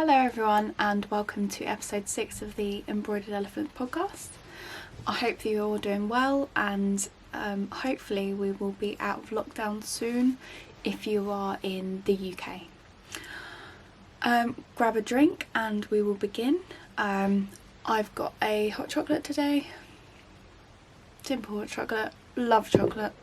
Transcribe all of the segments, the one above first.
Hello everyone and welcome to episode 6 of the Embroidered Elephant podcast. I hope that you're all doing well and hopefully we will be out of lockdown soon if you are in the UK. Grab a drink and we will begin. I've got a hot chocolate today. Simple hot chocolate. Love chocolate.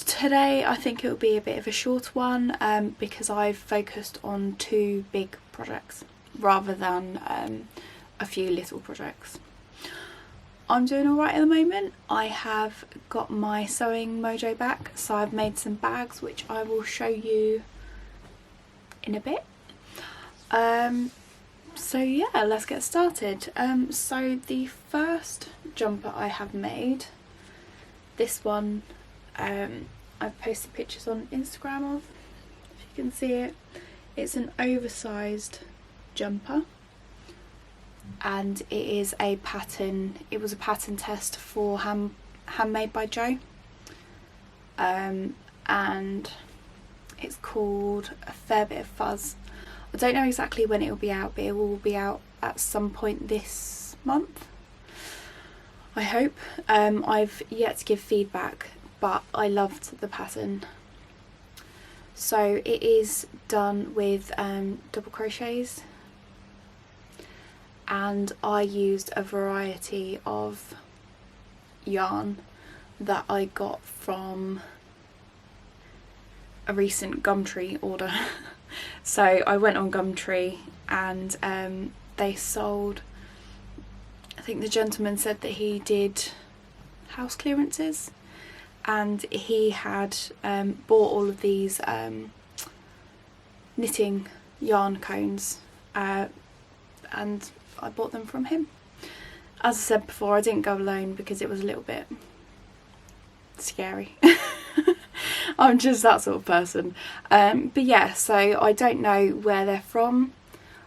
Today I think it will be a bit of a short one because I've focused on 2 big projects rather than a few little projects. I'm doing alright at the moment. I have got my sewing mojo back, so I've made some bags which I will show you in a bit. So yeah, let's get started. So the first jumper I have made, this one I've posted pictures on Instagram of, if you can see it. It's an oversized jumper and it is a pattern. It was a pattern test for Handmade by Jo, and it's called A Fair Bit of Fuzz. I don't know exactly when it will be out, but it will be out at some point this month, I hope. I've yet to give feedback, but I loved the pattern. So it is done with double crochets, and I used a variety of yarn that I got from a recent Gumtree order. So I went on Gumtree and they sold, I think the gentleman said that he did house clearances, and he had bought all of these knitting yarn cones, and I bought them from him. As I said before, I didn't go alone because it was a little bit scary. I'm just that sort of person. But yeah, so I don't know where they're from.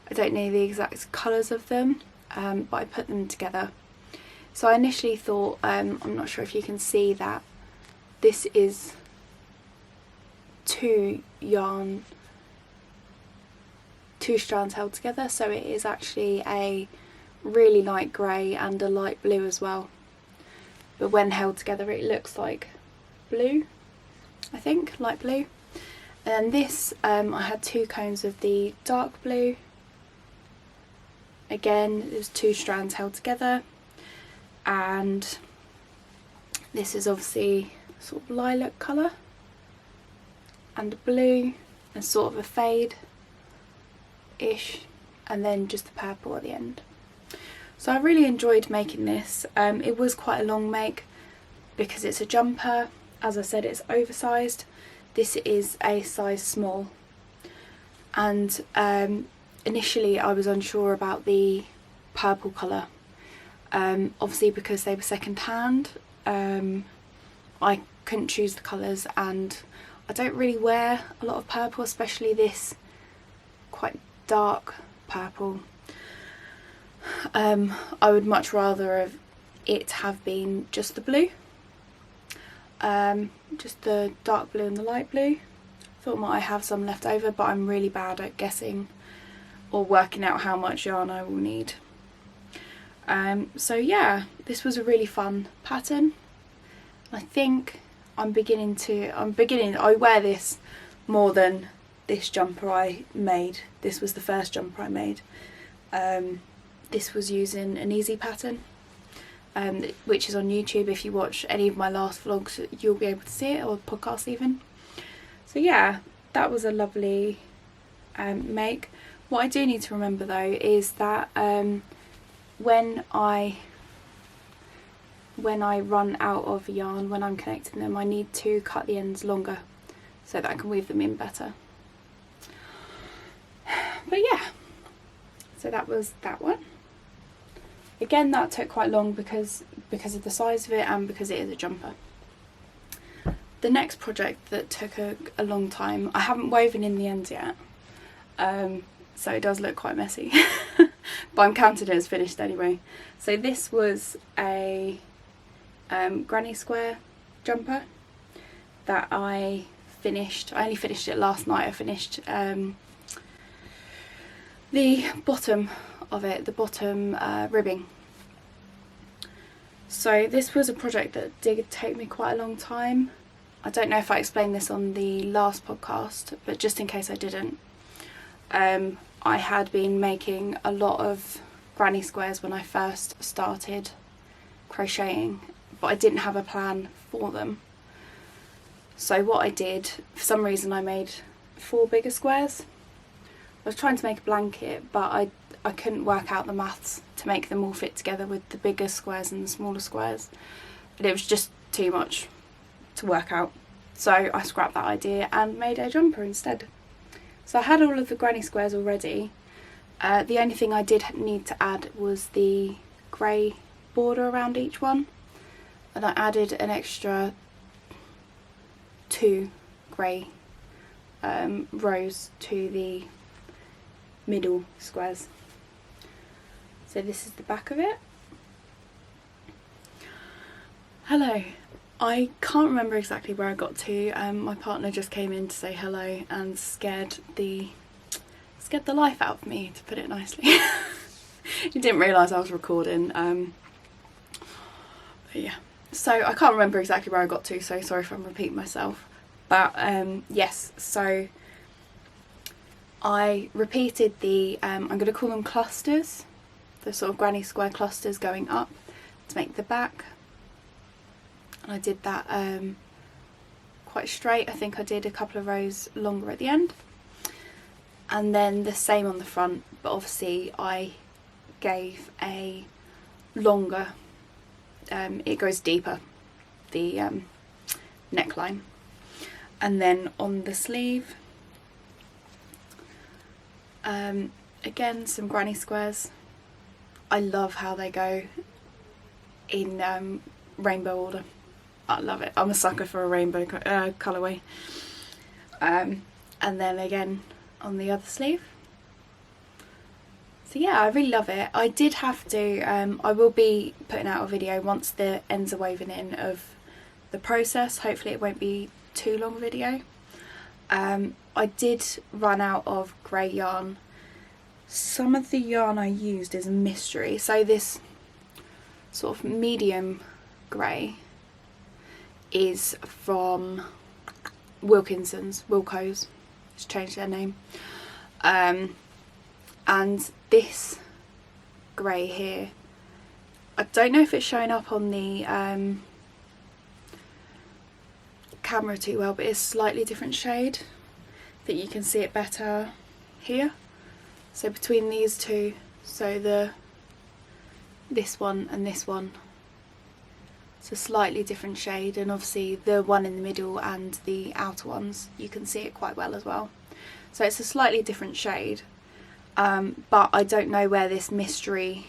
I don't know the exact colours of them, but I put them together. So I initially thought, I'm not sure if you can see that, this is 2 strands held together, so it is actually a really light grey and a light blue as well. But when held together it looks like blue, I think, light blue. And this, I had 2 cones of the dark blue. Again, there's 2 strands held together, and this is obviously sort of lilac colour and a blue and sort of a fade ish, and then just the purple at the end. So I really enjoyed making this. It was quite a long make because it's a jumper. As I said, it's oversized. This is a size small, and initially I was unsure about the purple colour, obviously because they were second hand. I couldn't choose the colours, and I don't really wear a lot of purple, especially this quite dark purple. I would much rather it have been just the blue, just the dark blue and the light blue. Thought might have some left over, but I'm really bad at guessing or working out how much yarn I will need. So yeah, this was a really fun pattern. I think I wear this more than this jumper I made. This was the first jumper I made. This was using an easy pattern, which is on YouTube. If you watch any of my last vlogs you'll be able to see it, or podcasts even. So yeah, that was a lovely make. What I do need to remember though is that when I run out of yarn, when I'm connecting them, I need to cut the ends longer so that I can weave them in better. But yeah, so that was that one. Again, that took quite long because of the size of it and because it is a jumper. The next project that took a long time, I haven't woven in the ends yet, so it does look quite messy, but I'm counting it as finished anyway. So this was a granny square jumper that I finished. I only finished it last night. I finished the bottom of it, the bottom ribbing. So this was a project that did take me quite a long time. I don't know if I explained this on the last podcast, but just in case I didn't, I had been making a lot of granny squares when I first started crocheting, but I didn't have a plan for them. So what I did, for some reason I made 4 bigger squares. I was trying to make a blanket, but I couldn't work out the maths to make them all fit together with the bigger squares and the smaller squares. And it was just too much to work out. So I scrapped that idea and made a jumper instead. So I had all of the granny squares already. The only thing I did need to add was the grey border around each one. And I added an extra 2 grey rows to the middle squares. So this is the back of it. Hello. I can't remember exactly where I got to. My partner just came in to say hello and scared the life out of me, to put it nicely. He didn't realise I was recording. But yeah. So I can't remember exactly where I got to, so sorry if I'm repeating myself. But yes, so I repeated the, I'm going to call them clusters, the sort of granny square clusters going up to make the back. And I did that quite straight. I think I did a couple of rows longer at the end. And then the same on the front, but obviously I gave a longer, it goes deeper, the neckline. And then on the sleeve, again some granny squares. I love how they go in rainbow order. I love it. I'm a sucker for a rainbow colourway. And then again on the other sleeve. So yeah, I really love it. I did have to, I will be putting out a video once the ends are woven in of the process. Hopefully it won't be too long a video. I did run out of grey yarn. Some of the yarn I used is a mystery. So this sort of medium grey is from Wilko's, it's changed their name. And this grey here, I don't know if it's showing up on the camera too well, but it's a slightly different shade. I think you can see it better here. So between these two, so this one and this one, it's a slightly different shade, and obviously the one in the middle and the outer ones, you can see it quite well as well. So it's a slightly different shade, but I don't know where this mystery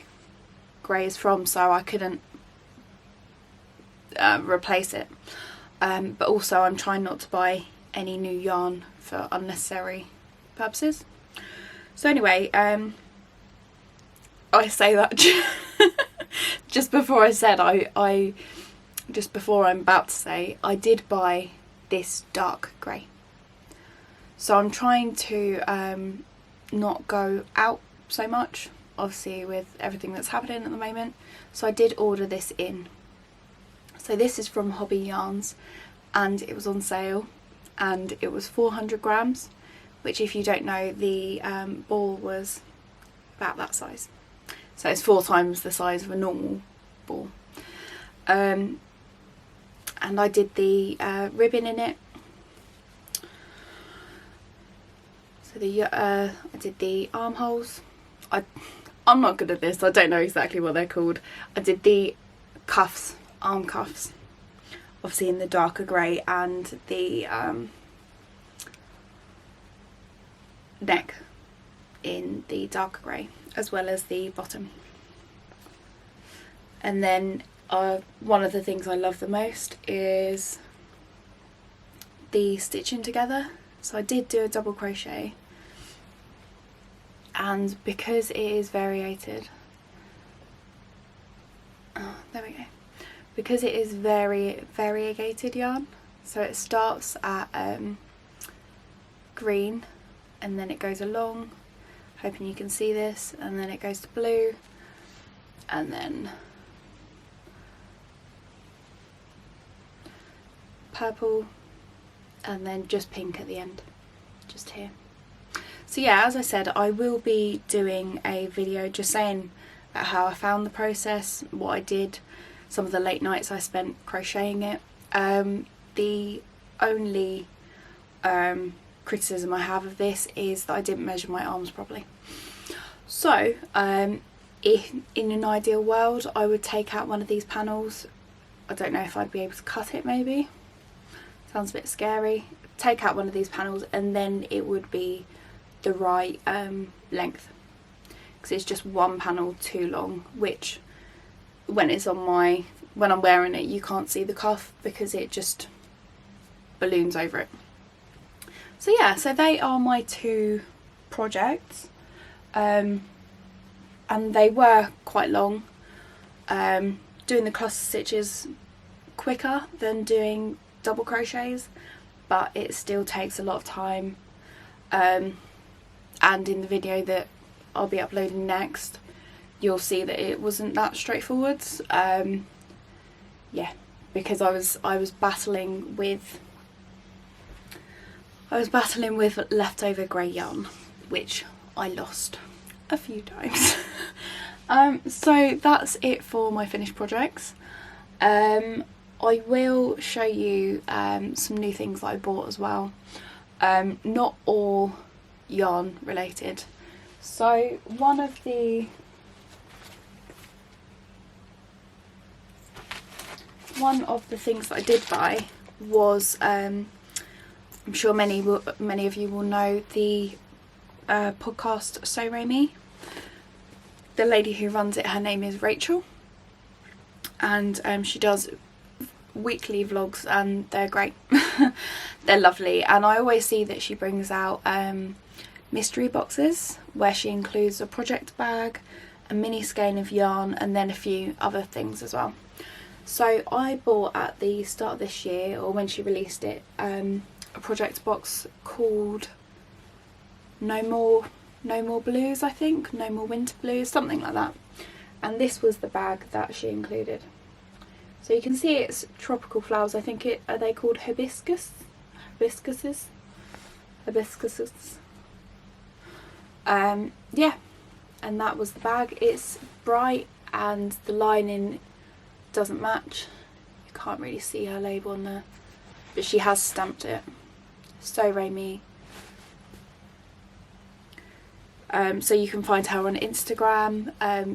grey is from, so I couldn't replace it. But also I'm trying not to buy any new yarn for unnecessary purposes. So anyway, I say that just before I said just before I'm about to say, I did buy this dark grey. So I'm trying to not go out so much, obviously with everything that's happening at the moment. So I did order this in. So this is from Hobbii yarns, and it was on sale, and it was 400 grams, which if you don't know, the ball was about that size. So it's 4 times the size of a normal ball. And I did the ribbon in it. So I did the armholes. I'm not good at this, I don't know exactly what they're called. I did the cuffs, arm cuffs, obviously in the darker grey, and the neck in the darker grey, as well as the bottom. And then one of the things I love the most is the stitching together. So I did do a double crochet, and because it is variegated, there we go, because it is very variegated yarn, So it starts at green and then it goes along, hoping you can see this, and then it goes to blue and then purple and then just pink at the end, just here. So yeah, as I said, I will be doing a video just saying about how I found the process, what I did, some of the late nights I spent crocheting it. The only criticism I have of this is that I didn't measure my arms properly. So if in an ideal world I would take out one of these panels. I don't know if I'd be able to cut it, maybe. Sounds a bit scary. Take out one of these panels and then it would be the right length, because it's just one panel too long, which when I'm wearing it you can't see the cuff because it just balloons over it. So yeah, so they are my two projects, and they were quite long. Doing the cluster stitches quicker than doing double crochets, but it still takes a lot of time. And in the video that I'll be uploading next, you'll see that it wasn't that straightforward. Yeah, because I was battling with leftover grey yarn, which I lost a few times. So that's it for my finished projects. I will show you some new things that I bought as well. Not all yarn related. So one of the things that I did buy was I'm sure many of you will know the podcast So Me. The lady who runs it, her name is Rachel, and she does weekly vlogs and they're great. They're lovely, and I always see that she brings out mystery boxes where she includes a project bag, a mini skein of yarn, and then a few other things as well. So I bought at the start of this year, or when she released it, a project box called No More Blues, I think, No More Winter Blues, something like that. And this was the bag that she included. So you can see it's tropical flowers. I think are they called hibiscuses? Yeah, and that was the bag. It's bright and the lining doesn't match. You can't really see her label on there, but she has stamped it. So Me. So you can find her on Instagram.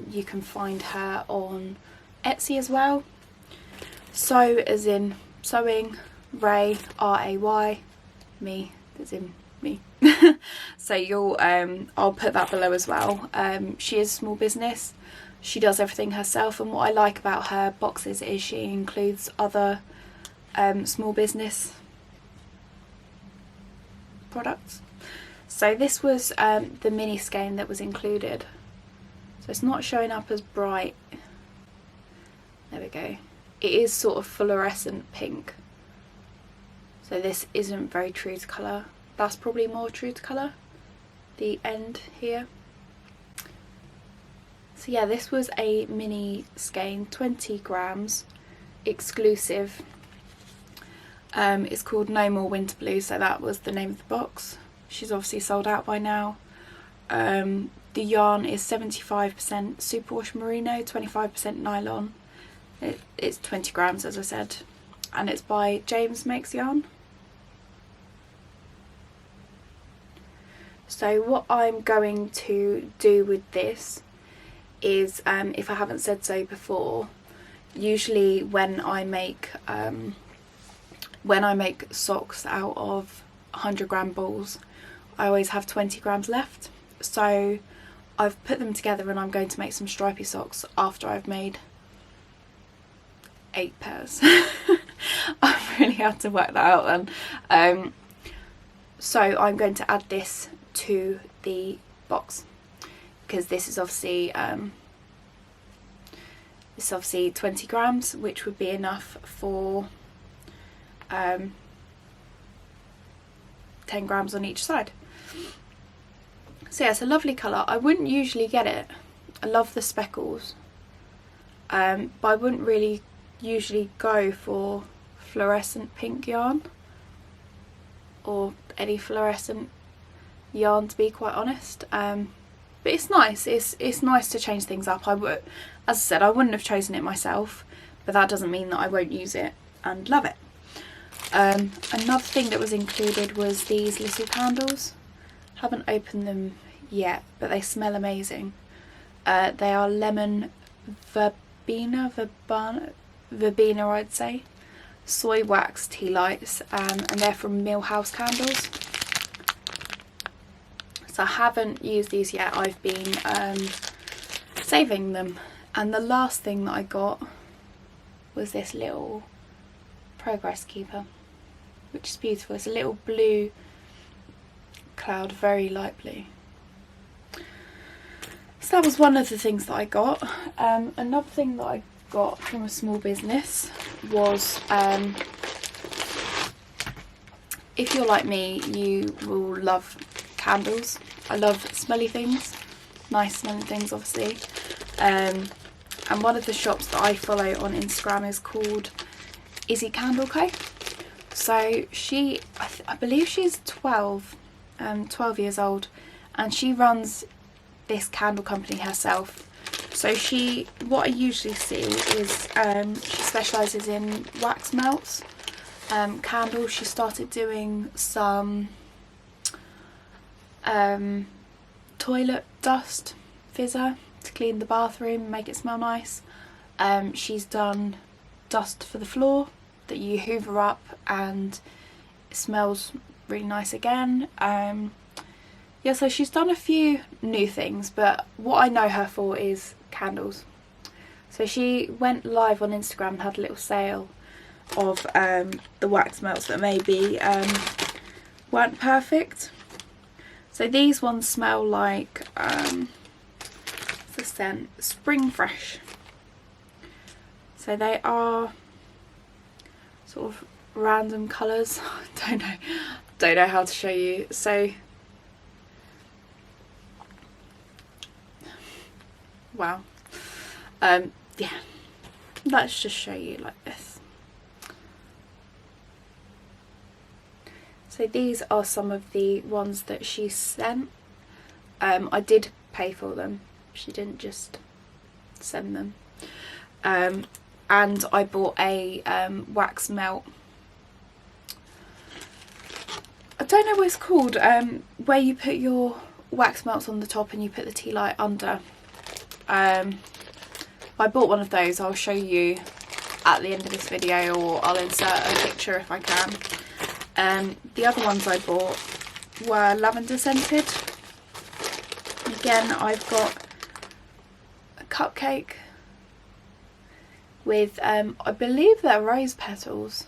You can find her on Etsy as well. So as in sewing, Ray, R-A-Y, me as in me. So you'll I'll put that below as well. She is a small business. She does everything herself, and what I like about her boxes is she includes other small business products. So this was the mini skein that was included. So it's not showing up as bright. There we go. It is sort of fluorescent pink. So this isn't very true to colour. That's probably more true to colour. The end here. So yeah, this was a mini skein, 20 grams, exclusive. It's called No More Winter Blues, so that was the name of the box. She's obviously sold out by now. The yarn is 75% superwash merino, 25% nylon. It's 20 grams, as I said, and it's by James Makes Yarn. So what I'm going to do with this is, if I haven't said so before, usually when I make socks out of 100 gram balls, I always have 20 grams left. So I've put them together and I'm going to make some stripy socks after I've made 8 pairs. I've really had to work that out then. So I'm going to add this to the box, because this is obviously 20 grams, which would be enough for 10 grams on each side. So yeah, it's a lovely colour. I wouldn't usually get it. I love the speckles, but I wouldn't really usually go for fluorescent pink yarn or any fluorescent yarn, to be quite honest. But it's nice. It's nice to change things up. As I said, I wouldn't have chosen it myself, but that doesn't mean that I won't use it and love it. Another thing that was included was these little candles. Haven't opened them yet, but they smell amazing. They are lemon verbena, I'd say, soy wax tea lights, and they're from Millhouse Candles. So I haven't used these yet. I've been saving them. And the last thing that I got was this little progress keeper, which is beautiful. It's a little blue cloud, very light blue. So that was one of the things that I got. Another thing that I got from a small business was, if you're like me, you will love candles. I love smelly things, nice smelling things obviously. And one of the shops that I follow on Instagram is called Izzy Candle Co. So I believe she's 12 years old, and she runs this candle company herself. So what I usually see is she specialises in wax melts, candles. She started doing some toilet dust fizzer to clean the bathroom, make it smell nice. She's done dust for the floor that you hoover up and it smells really nice again. Yeah, so she's done a few new things, but what I know her for is candles. So she went live on Instagram and had a little sale of the wax melts that maybe weren't perfect. So these ones smell like, what's the scent? Spring Fresh. So they are sort of random colours. Don't know how to show you. So wow. Yeah, let's just show you like this. So these are some of the ones that she sent. I did pay for them. She didn't just send them. And I bought a wax melt. I don't know what it's called, where you put your wax melts on the top and you put the tea light under. I bought one of those. I'll show you at the end of this video, or I'll insert a picture if I can. The other ones I bought were lavender scented. Again, I've got a cupcake with, I believe they're rose petals,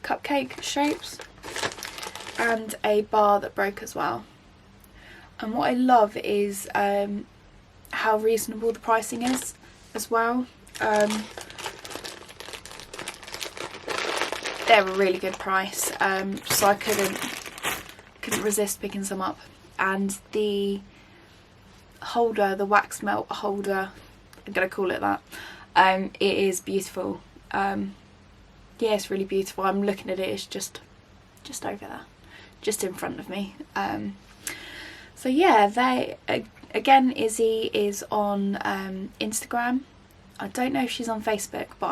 cupcake shapes, and a bar that broke as well. And what I love is how reasonable the pricing is as well. They're a really good price, so I couldn't resist picking some up. And the holder, the wax melt holder, I'm gonna call it that, it is beautiful. Yeah, it's really beautiful. I'm looking at it, it's just over there, just in front of me. So yeah, again, Izzy is on Instagram. I don't know if she's on Facebook, but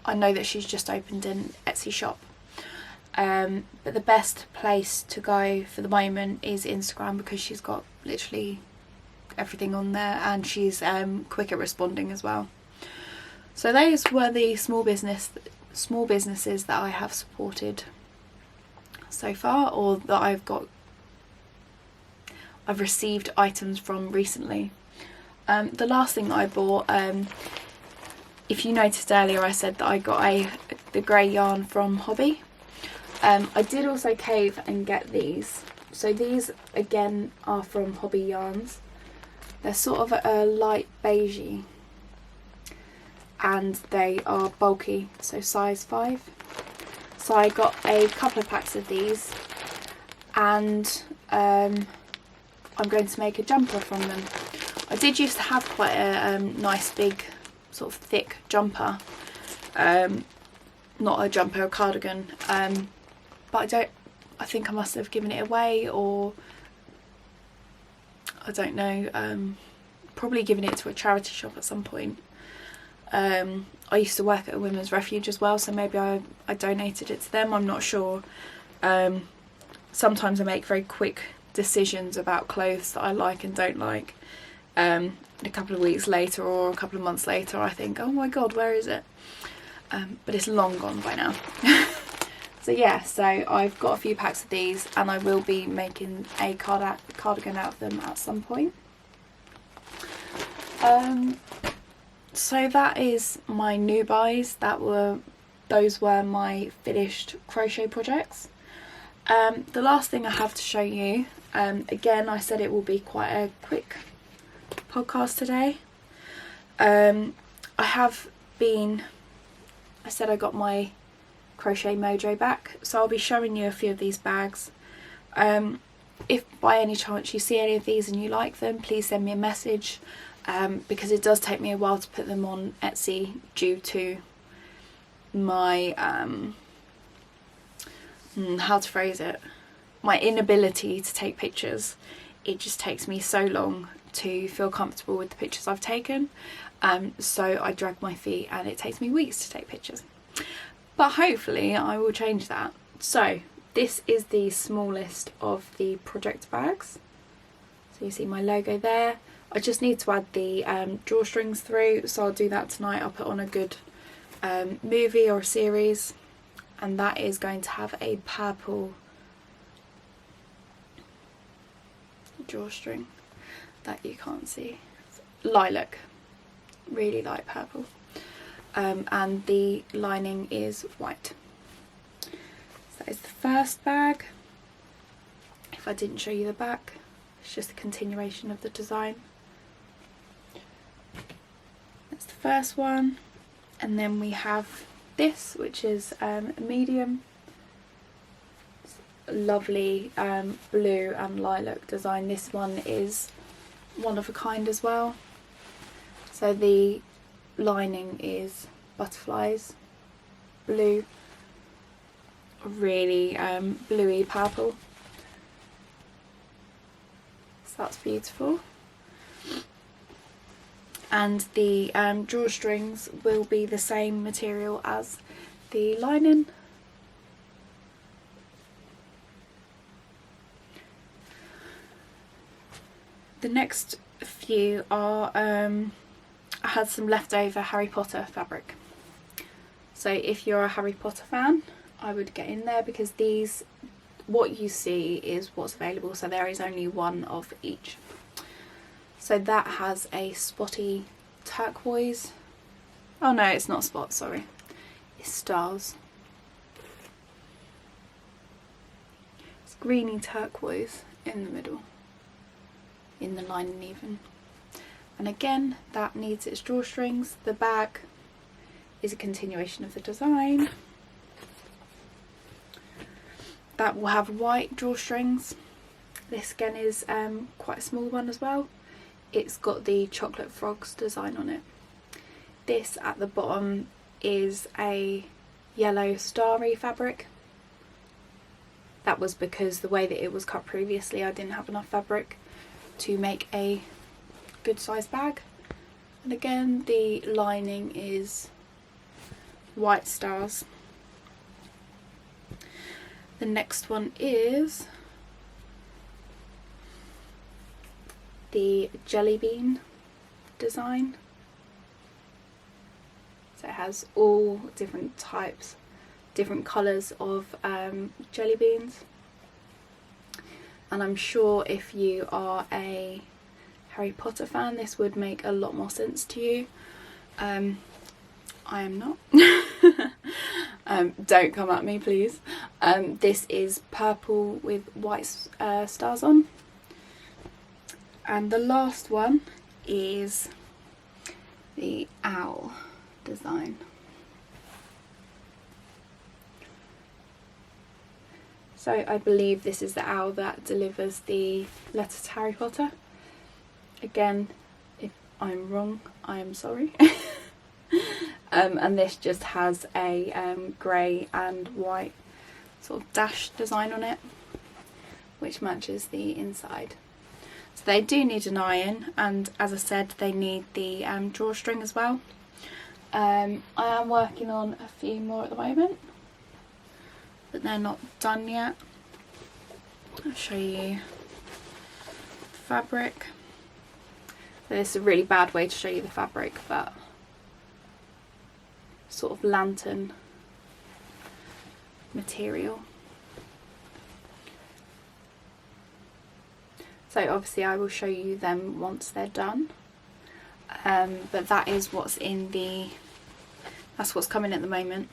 I know that she's just opened an Etsy shop. But the best place to go for the moment is Instagram, because she's got literally everything on there, and she's quick at responding as well. So those were the small businesses that I have supported so far, or that I've received items from recently. The last thing that I bought, if you noticed earlier, I said that I got the grey yarn from Hobbii. I did also cave and get these. So these again are from Hobbii yarns. They're sort of a light beigey, and they are bulky, so size 5. So I got a couple of packs of these, and I'm going to make a jumper from them. I did used to have quite a nice big sort of thick jumper, not a jumper, a cardigan, but I think I must have given it away, or I don't know, probably given it to a charity shop at some point. I used to work at a women's refuge as well, so maybe I donated it to them, I'm not sure. Sometimes I make very quick decisions about clothes that I like and don't like. A couple of weeks later or a couple of months later I think, oh my god, where is it? But it's long gone by now. So yeah, so I've got a few packs of these, and I will be making a cardigan out of them at some point. So that is my new buys. Those were my finished crochet projects. The last thing I have to show you, again I said it will be quite a quick podcast today. I said I got my Crochet Mojo back, so I'll be showing you a few of these bags. If by any chance you see any of these and you like them, please send me a message, because it does take me a while to put them on Etsy due to my how to phrase it, my inability to take pictures. It just takes me so long to feel comfortable with the pictures I've taken, so I drag my feet and it takes me weeks to take pictures. But hopefully I will change that. So this is the smallest of the project bags. So you see my logo there. I just need to add the drawstrings through, so I'll do that tonight. I'll put on a good movie or a series, and that is going to have a purple drawstring that you can't see. Lilac, really light purple. And the lining is white. So that is the first bag. If I didn't show you the back, it's just a continuation of the design. That's the first one. And then we have this, which is a medium. It's a lovely blue and lilac design. This one is one of a kind as well. So the lining is butterflies, blue, really bluey purple. So that's beautiful. And the drawstrings will be the same material as the lining. The next few are I had some leftover Harry Potter fabric. So if you're a Harry Potter fan, I would get in there, because these, what you see is what's available, so there is only one of each. So that has a spotty turquoise. Oh no, it's not spots, sorry. It's stars. It's greeny turquoise in the middle, in the lining even. And again, that needs its drawstrings. The bag is a continuation of the design. That will have white drawstrings. This again is quite a small one as well. It's got the chocolate frogs design on it. This at the bottom is a yellow starry fabric. That was because the way that it was cut previously, I didn't have enough fabric to make a good size bag. And again, the lining is white stars. The next one is the jelly bean design. So it has all different types, different colours of jelly beans. And I'm sure if you are a Harry Potter fan, this would make a lot more sense to you. I am not. Don't come at me, please. This is purple with white stars on. And the last one is the owl design. So I believe this is the owl that delivers the letter to Harry Potter. Again, if I'm wrong, I am sorry. And this just has a grey and white sort of dash design on it, which matches the inside. So they do need an iron, and as I said, they need the drawstring as well. I am working on a few more at the moment, but they're not done yet. I'll show you the fabric. This is a really bad way to show you the fabric, but sort of lantern material. So obviously I will show you them once they're done, but that is what's in the, that's what's coming at the moment.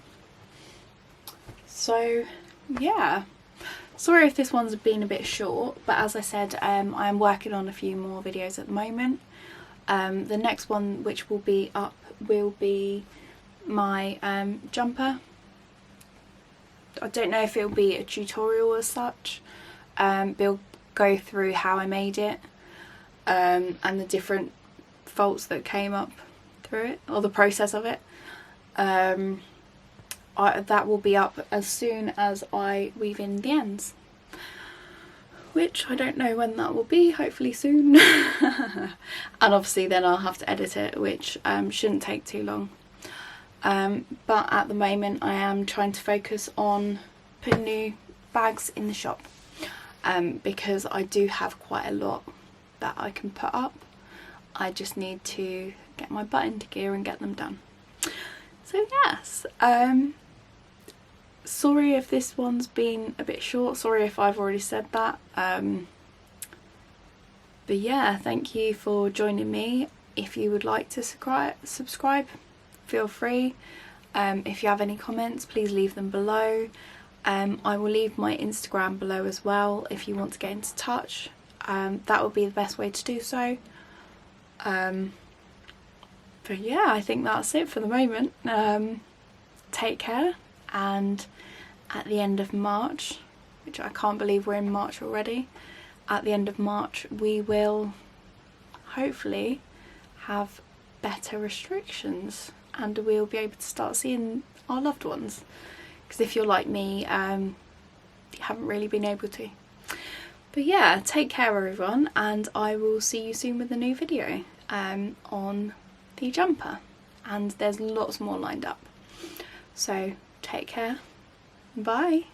So yeah, sorry if this one's been a bit short, but as I said, I am working on a few more videos at the moment. The next one which will be up will be my jumper. I don't know if it'll be a tutorial as such, but it'll go through how I made it, and the different faults that came up through it, or the process of it. That will be up as soon as I weave in the ends, which I don't know when that will be, hopefully soon. And obviously then I'll have to edit it, which shouldn't take too long. But at the moment I am trying to focus on putting new bags in the shop, because I do have quite a lot that I can put up. I just need to get my butt into gear and get them done. So yes, sorry if this one's been a bit short, sorry if I've already said that, but yeah, thank you for joining me. If you would like to subscribe, feel free. If you have any comments, please leave them below. I will leave my Instagram below as well if you want to get into touch. That would be the best way to do so. But yeah, I think that's it for the moment. Take care, and at the end of March, which I can't believe we're in March already, at the end of March we will hopefully have better restrictions and we'll be able to start seeing our loved ones, because if you're like me, you haven't really been able to. But yeah, take care everyone, and I will see you soon with a new video on the jumper, and there's lots more lined up. So take care, bye.